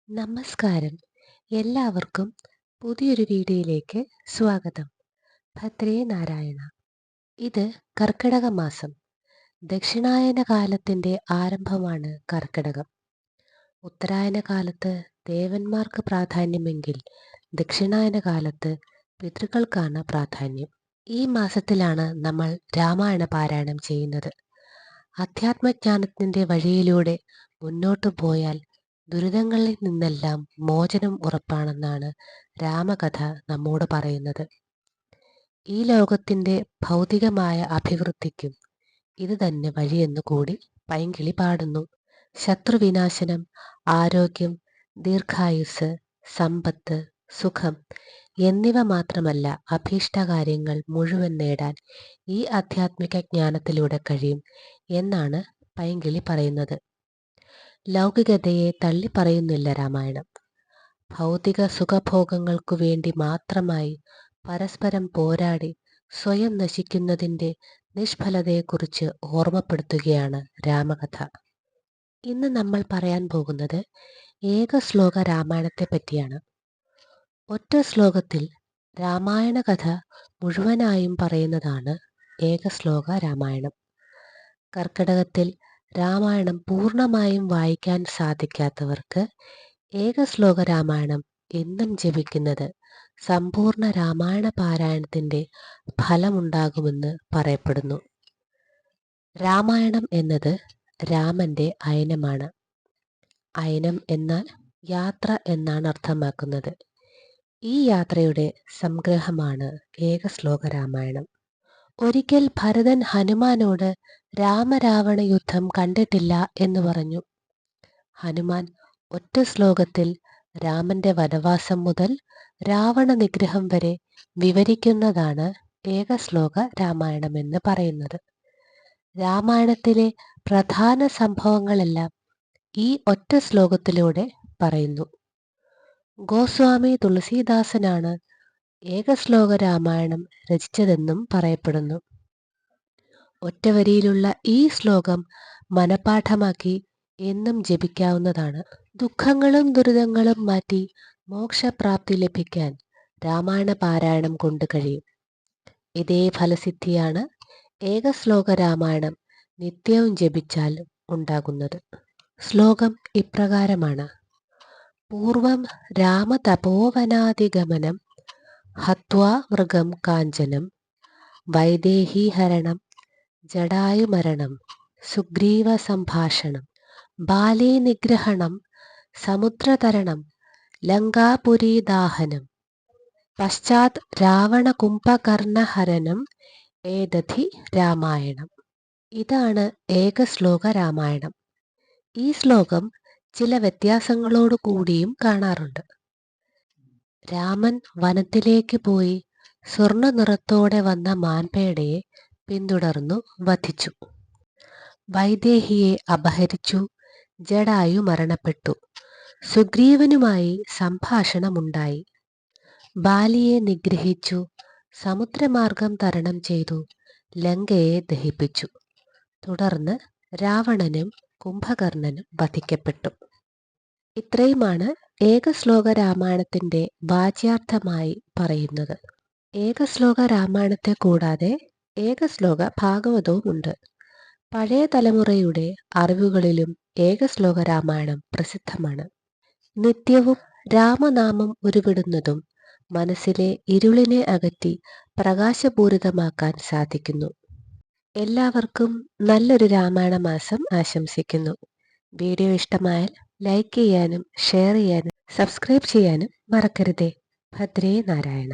നമസ്കാരം. എല്ലാവർക്കും പുതിയൊരു വീഡിയോയിലേക്ക് സ്വാഗതം. ഭദ്രേ നാരായണ. ഇത് കർക്കിടക മാസം. ദക്ഷിണായന കാലത്തിൻ്റെ ആരംഭമാണ് കർക്കിടകം. ഉത്തരായന കാലത്ത് ദേവന്മാർക്ക് പ്രാധാന്യമെങ്കിൽ ദക്ഷിണായന കാലത്ത് പിതൃക്കൾക്കാണ് പ്രാധാന്യം. ഈ മാസത്തിലാണ് നമ്മൾ രാമായണ പാരായണം ചെയ്യുന്നത്. അധ്യാത്മജ്ഞാനത്തിൻ്റെ വഴിയിലൂടെ മുന്നോട്ടു പോയാൽ ദുരിതങ്ങളിൽ നിന്നെല്ലാം മോചനം ഉറപ്പാണെന്നാണ് രാമകഥ നമ്മോട് പറയുന്നത്. ഈ ലോകത്തിൻ്റെ ഭൗതികമായ അഭിവൃദ്ധിക്കും ഇത് തന്നെ വഴിയെന്നു കൂടി പൈങ്കിളി പാടുന്നു. ശത്രുവിനാശനം, ആരോഗ്യം, ദീർഘായുസ്, സമ്പത്ത്, സുഖം എന്നിവ മാത്രമല്ല, അഭീഷ്ടകാര്യങ്ങൾ മുഴുവൻ നേടാൻ ഈ ആധ്യാത്മിക ജ്ഞാനത്തിലൂടെ കഴിയും എന്നാണ് പൈങ്കിളി പറയുന്നത്. ലൗകികതയെ തള്ളിപ്പറയുന്നില്ല രാമായണം. ഭൗതിക സുഖഭോഗങ്ങൾക്കു വേണ്ടി മാത്രമായി പരസ്പരം പോരാടി സ്വയം നശിക്കുന്നതിൻ്റെ നിഷ്ഫലതയെക്കുറിച്ച് ഓർമ്മപ്പെടുത്തുകയാണ് രാമകഥ. ഇന്ന് നമ്മൾ പറയാൻ പോകുന്നത് ഏകശ്ലോക രാമായണത്തെ പറ്റിയാണ്. ഒറ്റ ശ്ലോകത്തിൽ രാമായണ കഥ മുഴുവനായും പറയുന്നതാണ് ഏകശ്ലോക രാമായണം. കർക്കിടകത്തിൽ രാമായണം പൂർണ്ണമായും വായിക്കാൻ സാധിക്കാത്തവർക്ക് ഏകശ്ലോക രാമായണം എന്നും ജപിക്കുന്നത് സമ്പൂർണ്ണ രാമായണ പാരായണത്തിൻ്റെ ഫലമുണ്ടാകുമെന്ന് പറയപ്പെടുന്നു. രാമായണം എന്നത് രാമൻ്റെ അയനമാണ്. അയനം എന്നാൽ യാത്ര എന്നാണ് അർത്ഥമാക്കുന്നത്. ഈ യാത്രയുടെ സംഗ്രഹമാണ് ഏകശ്ലോക രാമായണം. ഒരിക്കൽ ഭരതൻ ഹനുമാനോട് രാമരാവണ യുദ്ധം കണ്ടിട്ടില്ല എന്ന് പറഞ്ഞു. ഹനുമാൻ ഒറ്റ ശ്ലോകത്തിൽ രാമന്റെ വനവാസം മുതൽ രാവണ നിഗ്രഹം വരെ വിവരിക്കുന്നതാണ് ഏകശ്ലോക രാമായണമെന്ന് പറയുന്നത്. രാമായണത്തിലെ പ്രധാന സംഭവങ്ങളെല്ലാം ഈ ഒറ്റ ശ്ലോകത്തിലൂടെ പറയുന്നു. ഗോസ്വാമി തുളസീദാസനാണ് ഏകശ്ലോക രാമായണം രചിച്ചതെന്നും പറയപ്പെടുന്നു. ഒറ്റവരിയിലുള്ള ഈ ശ്ലോകം മനപാഠമാക്കി എന്നും ജപിക്കാവുന്നതാണ്. ദുഃഖങ്ങളും ദുരിതങ്ങളും മാറ്റി മോക്ഷപ്രാപ്തി ലഭിക്കാൻ രാമായണ പാരായണം കൊണ്ട് കഴിയും. ഇതേ ഫലസിദ്ധിയാണ് ഏകശ്ലോക രാമായണം നിത്യവും ജപിച്ചാൽ ഉണ്ടാകുന്നത്. ശ്ലോകം ഇപ്രകാരമാണ്: പൂർവം രാമതപോവനാദിഗമനം ഹത്വാ മൃഗം കാഞ്ചനം വൈദേഹീഹരണം ജടായുമരണം സുഗ്രീവ സംഭാഷണം ബാലീ നിഗ്രഹണം സമുദ്രതരണം ലങ്കാപുരീദാഹനം പശ്ചാത് രാവണ കുംഭകർണഹരണം ഏതധി രാമായണം. ഇതാണ് ഏകശ്ലോക രാമായണം. ഈ ശ്ലോകം ചില വ്യത്യാസങ്ങളോടു കൂടിയും കാണാറുണ്ട്. രാമൻ വനത്തിലേക്ക് പോയി സ്വർണ്ണ നിറത്തോടെ വന്ന മാൻപേടയെ പിന്തുടർന്നു വധിച്ചു. വൈദേഹിയെ അപഹരിച്ചു. ജടായു മരണപ്പെട്ടു. സുഗ്രീവനുമായി സംഭാഷണമുണ്ടായി. ബാലിയെ നിഗ്രഹിച്ചു. സമുദ്രമാർഗം തരണം ചെയ്തു. ലങ്കയെ ദഹിപ്പിച്ചു. തുടർന്ന് രാവണനും കുംഭകർണനും വധിക്കപ്പെട്ടു. ഇത്രയുമാണ് ഏകശ്ലോക രാമായണത്തിൻ്റെ വാച്യാർത്ഥമായി പറയുന്നത്. ഏകശ്ലോക രാമായണത്തെ കൂടാതെ ഏകശ്ലോക ഭാഗവതവുമുണ്ട്. പഴയ തലമുറയുടെ അറിവുകളിലും ഏകശ്ലോക രാമായണം പ്രസിദ്ധമാണ്. നിത്യവും രാമനാമം ഉരുവിടുന്നതും മനസ്സിലെ ഇരുളിനെ അകറ്റി പ്രകാശപൂരിതമാക്കാൻ സാധിക്കുന്നു. എല്ലാവർക്കും നല്ലൊരു രാമായണ മാസം ആശംസിക്കുന്നു. വീഡിയോ ഇഷ്ടമായാൽ ലൈക്ക് ചെയ്യാനും ഷെയർ ചെയ്യാനും സബ്സ്ക്രൈബ് ചെയ്യാനും മറക്കരുതേ. ഭദ്രേ നാരായണ.